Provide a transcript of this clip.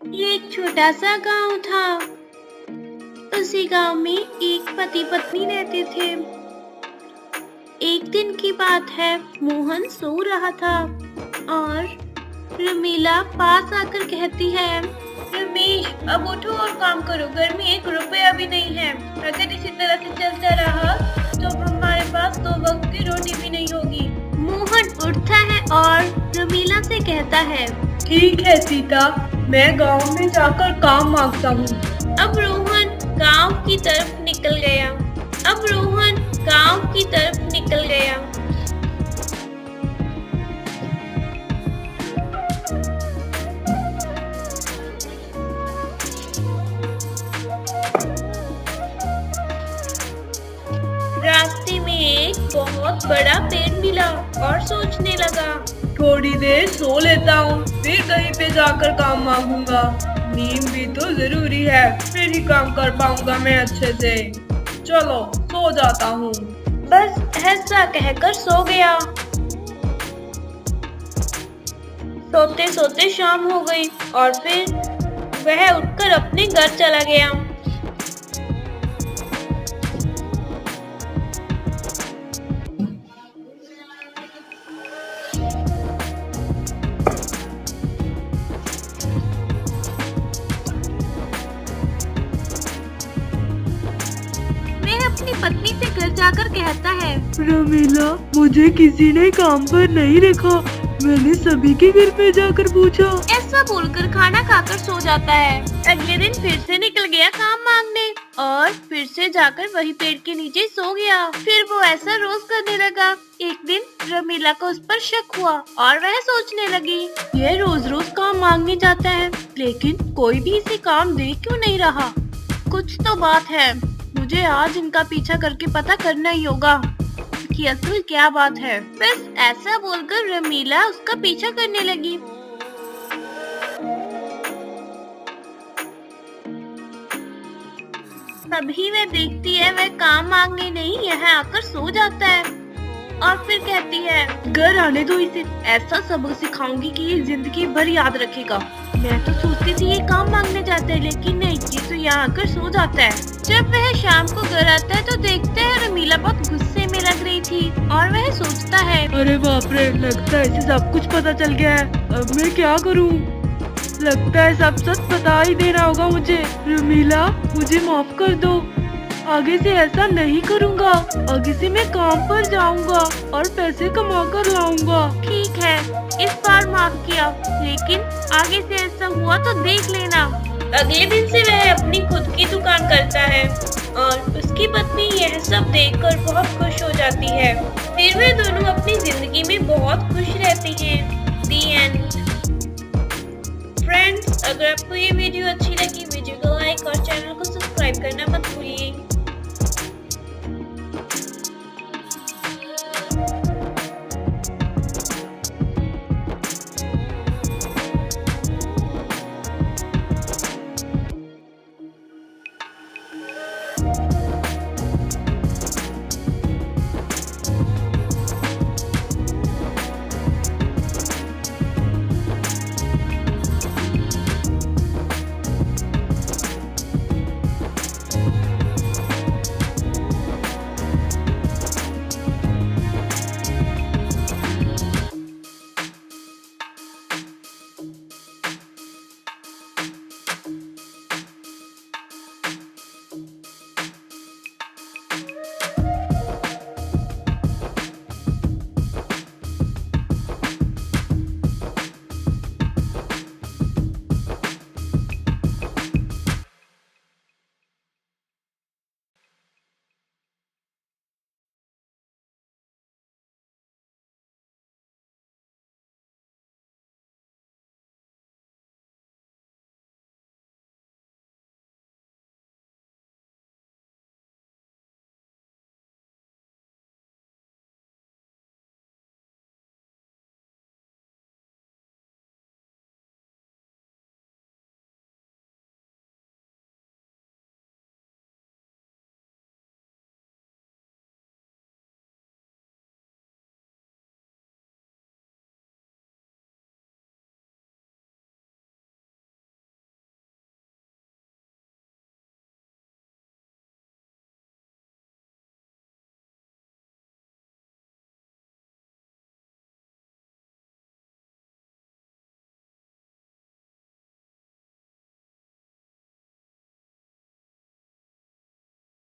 ये एक छोटा सा गांव था। उसी गांव में एक पति पत्नी रहते थे। एक दिन की बात है, मोहन सो रहा था और रमीला पास आकर कहती है, रमेश अब उठो और काम करो, घर में 1 रुपया भी नहीं है। अगर इसी तरह से चलता रहा तो हमारे पास 2 वक्त की रोटी भी नहीं होगी। मोहन उठता है और रमीला से कहता है, ठीक है सीता, मैं गांव में जाकर काम मांगता हूँ। अब रोहन गांव की तरफ निकल गया। रास्ते में एक बहुत बड़ा पेड़ मिला और सोचने लगा, थोड़ी देर सो लेता हूँ, फिर कहीं पे जाकर काम मांगूंगा। नींद भी तो जरूरी है, फिर ही काम कर पाऊंगा मैं अच्छे से। चलो सो जाता हूँ। बस ऐसा कहकर सो गया। सोते सोते शाम हो गई और फिर वह उठकर अपने घर चला गया। वह अपनी पत्नी से घर जाकर कहता है, रमीला, मुझे किसी ने काम पर नहीं रखा। मैंने सभी के घर पे जाकर पूछा। ऐसा बोलकर खाना खाकर सो जाता है। अगले दिन फिर से निकल गया काम मांगने और फिर से जाकर वही पेड़ के नीचे सो गया। फिर वो ऐसा रोज करने लगा। एक दिन रमीला को उस पर शक हुआ और वह सोचने लगी, यह रोज रोज काम मांगने जाता है, लेकिन कोई भी इसे काम दे क्यों नहीं रहा। कुछ तो बात है, मुझे आज इनका पीछा करके पता करना ही होगा कि असल क्या बात है। बस ऐसा बोलकर रमीला उसका पीछा करने लगी। तभी वह देखती है वह काम मांगने नहीं यहाँ आकर सो जाता है और फिर कहती है, घर आने दो इसे, ऐसा सबक सिखाऊंगी कि ये जिंदगी भर याद रखेगा। मैं तो सोचती थी ये काम मांगने जाता है, लेकिन नहीं, ये तो यहाँ आकर सो जाता है। जब वह शाम को घर आता है तो देखता है रमीला बहुत गुस्से में लग रही थी और वह सोचता है, अरे बाप रे, लगता है इसे सब कुछ पता चल गया है। अब मैं क्या करूं? लगता है सब सच बता ही देना होगा मुझे। रमीला, मुझे माफ कर दो, आगे से ऐसा नहीं करूंगा। आगे से मैं काम पर जाऊंगा और पैसे कमा कर लाऊंगा। ठीक है, इस बार माफ किया, लेकिन आगे से ऐसा हुआ तो देख लेना। अगले दिन से वह अपनी खुद की दुकान करता है और उसकी पत्नी यह सब देखकर बहुत खुश हो जाती है। फिर वे दोनों अपनी जिंदगी में बहुत खुश रहती हैं। दी एंड। फ्रेंड्स, अगर आपको ये वीडियो अच्छी लगी, वीडियो को लाइक और चैनल को सब्सक्राइब करना मत भूलिए।